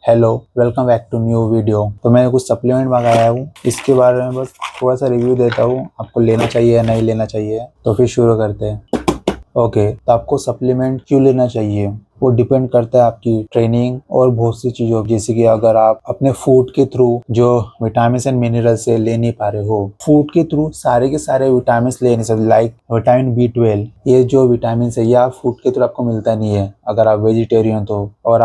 Hello, welcome back to new video. तो मैंने कुछ सप्लीमेंट मंगाया हूँ, इसके बारे में बस थोड़ा सा रिव्यू देता हूँ, आपको लेना चाहिए या नहीं लेना चाहिए। तो फिर शुरू करते हैं। ओके, तो आपको सप्लीमेंट क्यों लेना चाहिए वो डिपेंड करता है आपकी ट्रेनिंग और बहुत सी चीज़ों, जैसे कि अगर आप अपने फूड के थ्रू जो विटामिन एंड मिनरल्स से ले नहीं पा रहे हो, फूड के थ्रू सारे के सारे विटामिन ले नहीं सकते। लाइक विटामिन B12, ये जो विटामिन है ये आप फूड के थ्रू आपको मिलता नहीं है अगर आप वेजिटेरियन तो। और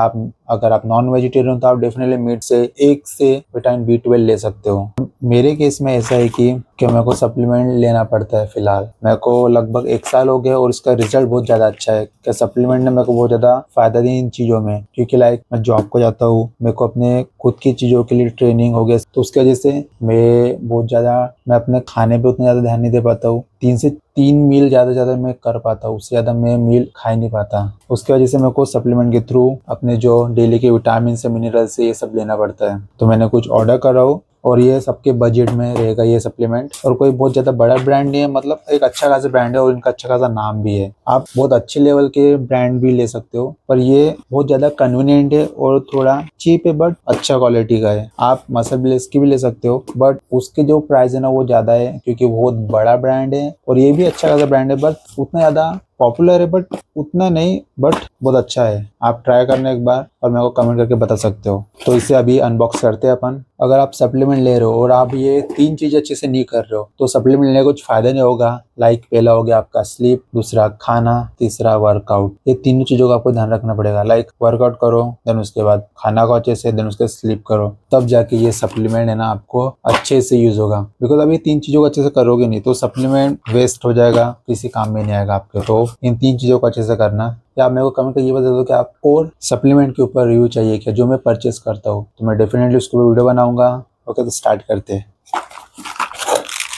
अगर आप नॉन वेजिटेरियन तो आप डेफिनेटली मीट से एक से विटामिन B12 ले सकते हो। मेरे केस में ऐसा है कि मेरे को सप्लीमेंट लेना पड़ता है। फिलहाल मेरे को लगभग 1 साल हो गया और इसका रिजल्ट बहुत ज़्यादा अच्छा है। क्या सप्लीमेंट ने मेरे को बहुत ज़्यादा फायदा दी इन चीज़ों में, क्योंकि लाइक मैं जॉब को जाता हूँ, मेरे को अपने खुद की चीज़ों के लिए ट्रेनिंग हो गया, तो उसकी वजह से मैं अपने खाने पे उतना ज़्यादा ध्यान नहीं दे पाता हूँ। 3 मील ज़्यादा मैं कर पाता हूँ, उससे ज़्यादा मैं मील खा ही नहीं पाता। उसकी वजह से मेरे को सप्लीमेंट के थ्रू अपने जो डेली के विटामिन से मिनरल से ये सब लेना पड़ता है। तो मैंने कुछ ऑर्डर करा हो और ये सबके बजट में रहेगा ये सप्लीमेंट। और कोई बहुत ज़्यादा बड़ा ब्रांड नहीं है, मतलब एक अच्छा खासा ब्रांड है और इनका अच्छा खासा नाम भी है। आप बहुत अच्छे लेवल के ब्रांड भी ले सकते हो, पर ये बहुत ज़्यादा कन्वीनियंट है और थोड़ा चीप है, बट अच्छा क्वालिटी का है। आप मसल ब्लेस की भी ले सकते हो, बट उसके जो प्राइस है ना वो ज़्यादा है, क्योंकि बहुत बड़ा ब्रांड है और ये भी अच्छा खासा ब्रांड है, बट उतना ज़्यादा पॉपुलर है, बट उतना नहीं, बट बहुत अच्छा है। आप ट्राई करना एक बार और मेरे को कमेंट करके बता सकते हो। तो इसे अभी अनबॉक्स करते हैं अपन। अगर आप सप्लीमेंट ले रहे हो और आप ये 3 चीज़ें अच्छे से नहीं कर रहे हो तो सप्लीमेंट लेने का कुछ फायदा नहीं होगा। लाइक पहला हो गया आपका स्लीप, दूसरा खाना, तीसरा वर्कआउट। ये तीनों चीज़ों का आपको ध्यान रखना पड़ेगा। लाइक वर्कआउट करो, देन उसके बाद खाना को अच्छे से, देन उसके स्लीप करो, तब जाके ये सप्लीमेंट है ना आपको अच्छे से यूज होगा। बिकॉज अभी 3 चीज़ों को अच्छे से करोगे नहीं तो सप्लीमेंट वेस्ट हो जाएगा, किसी काम में नहीं आएगा आपके। तो इन 3 चीज़ों को अच्छे से करना। या आप मेरे को कमेंट करके ये बता दो कि आप और सप्लीमेंट के ऊपर रिव्यू चाहिए क्या, जो मैं परचेस करता हूँ, तो मैं डेफिनेटली उसके ऊपर वीडियो बनाऊंगा। ओके, तो स्टार्ट करते हैं।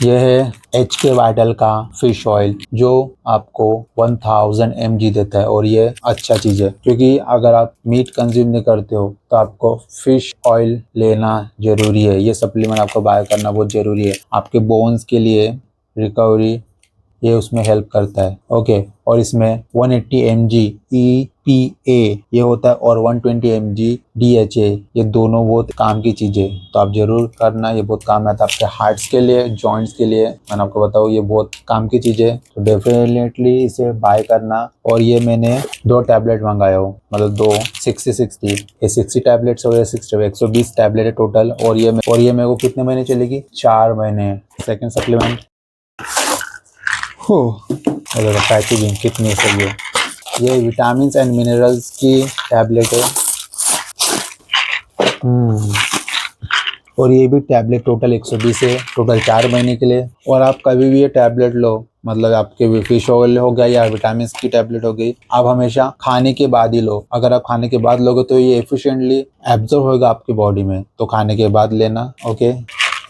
यह है HK वाइटल का फिश ऑयल, जो आपको 1000 mg देता है। और ये अच्छा चीज़ है, क्योंकि अगर आप मीट कंज्यूम नहीं करते हो तो आपको फिश ऑयल लेना जरूरी है। ये सप्लीमेंट आपको बाय करना बहुत जरूरी है आपके बोन्स के लिए, रिकवरी ये उसमें हेल्प करता है। ओके, और इसमें 180 mg EPA ये होता है और 120 mg DHA, ये दोनों बहुत काम की चीज़ें, तो आप जरूर करना। ये बहुत काम आता है आपके हार्ट्स के लिए, जॉइंट्स के लिए। मैंने आपको बताऊँ ये बहुत काम की चीज़ें, तो डेफिनेटली इसे बाय करना। और ये मैंने 2 टैबलेट मंगाया हो, मतलब 2 60 ये 60 टैबलेट्स और ये 60 120 टैबलेट है टोटल। और ये मेरे को कितने महीने चलेगी? 4 महीने। सेकेंड सप्लीमेंट हो, पैकेजिंग कितनी सही है। ये विटामिन एंड मिनरल्स की टैबलेट है। और ये भी टैबलेट टोटल 120 है, टोटल 4 महीने के लिए। और आप कभी भी ये टैबलेट लो, मतलब आपके फिश ऑयल हो गया या विटामिन की टैबलेट हो गई, आप हमेशा खाने के बाद ही लो। अगर आप खाने के बाद लोगे तो ये एफिशिएंटली एब्जॉर्ब होगा आपकी बॉडी में, तो खाने के बाद लेना। ओके,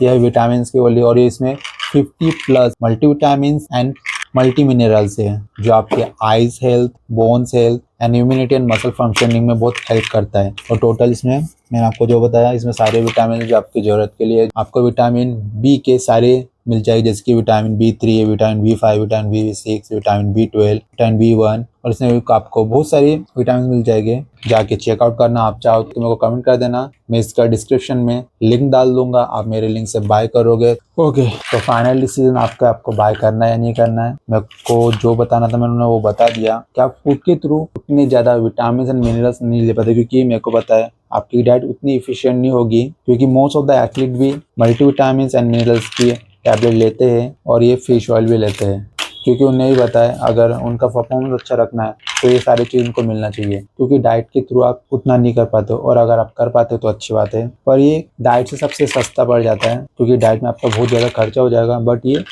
यह विटामिन की गोली और ये इसमें 50+ मल्टीविटामिन एंड मल्टी मिनरल्स है, जो आपके eyes health, bones health and immunity and muscle functioning में बहुत हेल्प करता है। और टोटल इसमें मैंने आपको जो बताया, इसमें सारे विटामिन जो आपकी जरूरत के लिए, आपको विटामिन बी के सारे मिल जाएगी, जैसे कि vitamin B3, vitamin B5, vitamin B6, vitamin B12, vitamin B1, और इसमें आपको बहुत सारी विटामिन मिल जाएंगे। जाके चेकआउट करना। आप चाहो तो मेरे को कमेंट कर देना, मैं इसका डिस्क्रिप्शन में लिंक डाल दूंगा, आप मेरे लिंक से बाय करोगे। ओके, तो फाइनल डिसीजन आपको बाय करना है या नहीं करना है। मेरे को जो बताना था मैंने वो बता दिया कि आप फूड के थ्रू उतने ज़्यादा विटामिन एंड मिनरल्स नहीं ले पाते, क्योंकि मेरे को पता है आपकी डाइट उतनी इफिशिएंट नहीं होगी, क्योंकि मोस्ट ऑफ द एथलीट भी मल्टीविटामिन एंड मिनरल्स की टैबलेट लेते हैं और ये फिश ऑयल भी लेते हैं, क्योंकि उन्हें भी पता है अगर उनका परफॉर्मेंस अच्छा रखना है तो ये सारी चीज़ उनको मिलना चाहिए। क्योंकि डाइट के थ्रू आप उतना नहीं कर पाते हो, और अगर आप कर पाते हो तो अच्छी बात है, पर ये डाइट से सबसे सस्ता पड़ जाता है, क्योंकि डाइट में आपका बहुत ज़्यादा खर्चा हो जाएगा, बट ये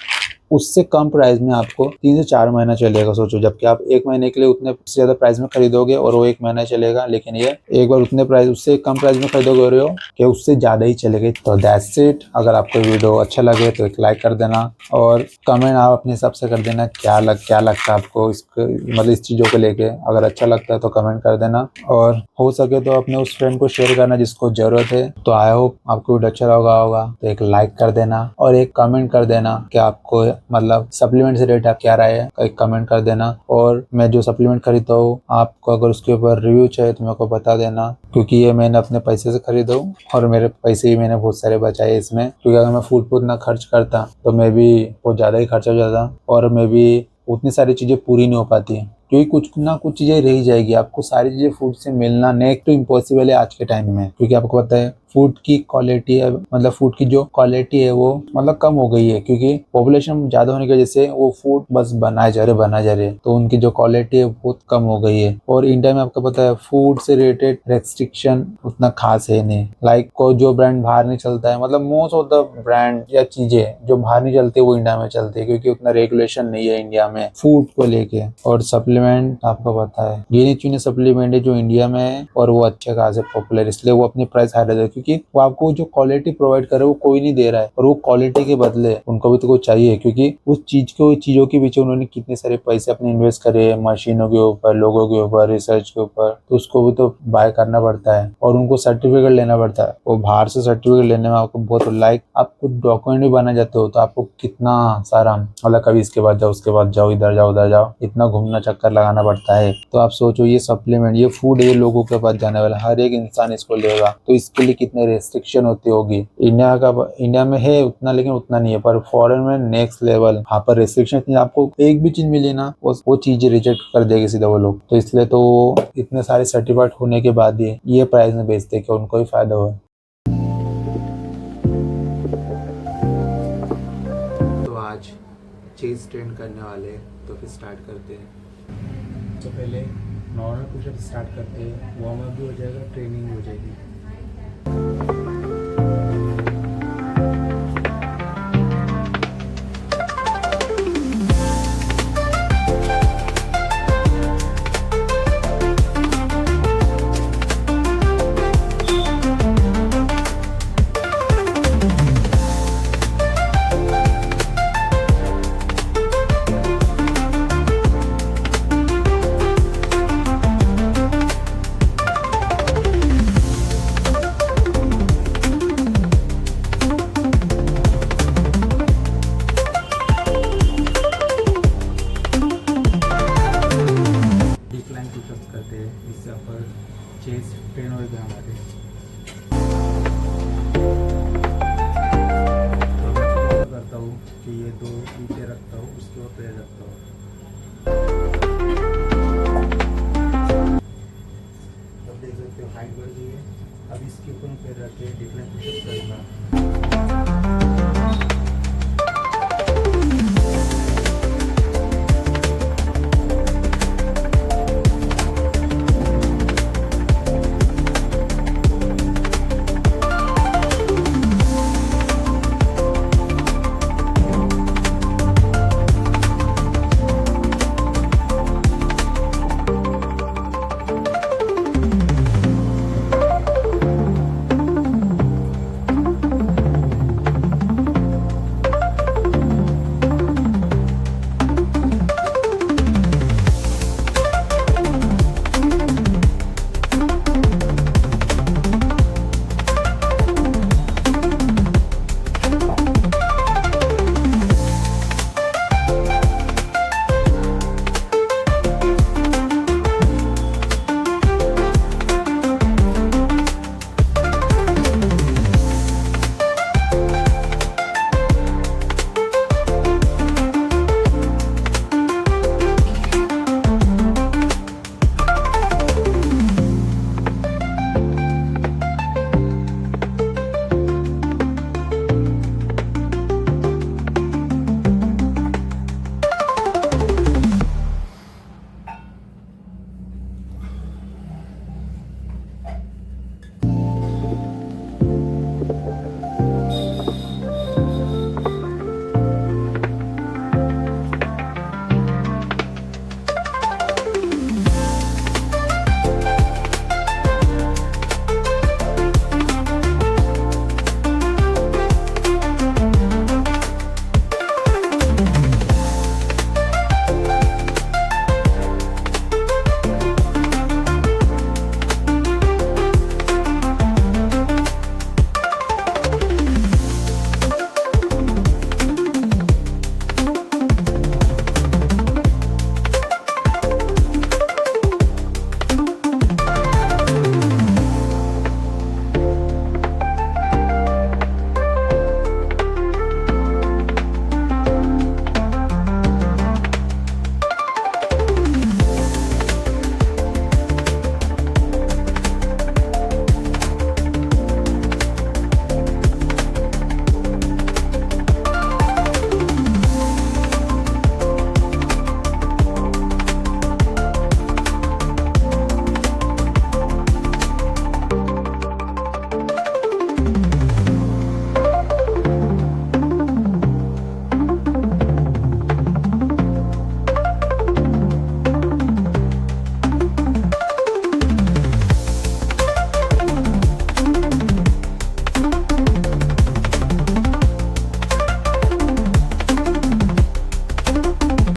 उससे कम प्राइस में आपको 3 से 4 महीना चलेगा। सोचो, जबकि आप 1 महीने के लिए उतने से ज़्यादा प्राइस में खरीदोगे और वो 1 महीना चलेगा, लेकिन ये एक बार उतने प्राइस उससे कम प्राइस में खरीदोगे रहे हो कि उससे ज़्यादा ही चलेगा। तो दैट्स इट। अगर आपको वीडियो अच्छा लगे तो एक लाइक कर देना और कमेंट आप अपने हिसाब से कर देना क्या लगता है आपको मतलब इस चीज़ों को लेके। अगर अच्छा लगता है तो कमेंट कर देना, और हो सके तो अपने उस फ्रेंड को शेयर करना जिसको ज़रूरत है। तो आई होप आपको वीडियो अच्छा लगा होगा, तो एक लाइक कर देना और एक कमेंट कर देना कि आपको मतलब सप्लीमेंट से रेट क्या राय है, एक कमेंट कर देना। और मैं जो सप्लीमेंट खरीदता हूँ आपको अगर उसके ऊपर रिव्यू चाहिए तो मेरे को बता देना, क्योंकि ये मैंने अपने पैसे से खरीदा हूँ और मेरे पैसे ही मैंने बहुत सारे बचाए इसमें। क्योंकि अगर मैं फूड पर उतना खर्च करता तो मैं भी बहुत ज़्यादा ही खर्चा हो जाता और मैं भी उतनी सारी चीज़ें पूरी नहीं हो पाती, क्योंकि कुछ ना कुछ चीज़ें रह जाएगी। आपको सारी चीज़ें फूड से मिलना नेक्स्ट टू इम्पॉसिबल है आज के टाइम में, क्योंकि आपको पता है फूड की क्वालिटी है, मतलब फूड की जो क्वालिटी है वो मतलब कम हो गई है, क्योंकि पॉपुलेशन ज़्यादा होने की वजह से वो फूड बस बनाए जा रहे, तो उनकी जो क्वालिटी है बहुत कम हो गई है। और इंडिया में आपको पता है फूड से रिलेटेड रेस्ट्रिक्शन उतना खास है नहीं। लाइक कोई जो ब्रांड बाहर नहीं चलता है, मतलब मोस्ट ऑफ द ब्रांड या चीजें जो बाहर नहीं चलती वो इंडिया में चलती है, क्योंकि उतना रेगुलेशन नहीं है इंडिया में फूड को लेके। और सप्लीमेंट आपको पता है गिने चुने सप्लीमेंट है जो इंडिया में है और वो अच्छे खासे पॉपुलर, इसलिए वो अपनी प्राइस हाई रहता है, क्योंकि वो आपको जो क्वालिटी प्रोवाइड कर रहे हैं वो कोई नहीं दे रहा है, और वो क्वालिटी के बदले उनको भी तो कुछ चाहिए, क्योंकि उस चीजों के पीछे उन्होंने कितने सारे पैसे अपने इन्वेस्ट करे हैं, मशीनों के ऊपर, लोगों के ऊपर, रिसर्च के ऊपर, तो उसको भी तो बाय करना पड़ता है और उनको सर्टिफिकेट लेना पड़ता है। वो बाहर से सर्टिफिकेट लेने में आपको बहुत लाइक आप कुछ डॉक्यूमेंट भी बना जाते हो तो आपको कितना सारा मतलब कभी इसके बाद जाओ उसके बाद जाओ इधर जाओ उधर जाओ, इतना घूमना चक्कर लगाना पड़ता है। तो आप सोचो ये सप्लीमेंट ये फूड ये लोगों के पास जाने वाला, हर एक इंसान इसको लेगा, तो इसके लिए कितने रेस्ट्रिक्शन होती होगी। इंडिया में है उतना, लेकिन उतना नहीं है, पर फॉरेन में नेक्स्ट लेवल, वहाँ पर रेस्ट्रिक्शन इतनी, आपको एक भी चीज मिली ना वो चीज रिजेक्ट कर देगी सीधा वो लोग। तो इसलिए तो इतने सारे सर्टिफाइड होने के बाद ही ये प्राइस में बेचते कि उनको ही फायदा हो। तो आज चीज ट्रेंड करने वाले, तो फिर स्टार्ट करते हैं। तो पहले नॉर्मल पुशअप स्टार्ट करते हैं, वार्म अप भी हो जाएगा, ट्रेनिंग भी हो जाएगी। करते हैं, इससे अपन चेस्ट ट्रेन होगा हमारे। तो मैं करता हूँ कि ये 2 ईंटें रखता हूँ, उसके ऊपर पैर रखता हूँ।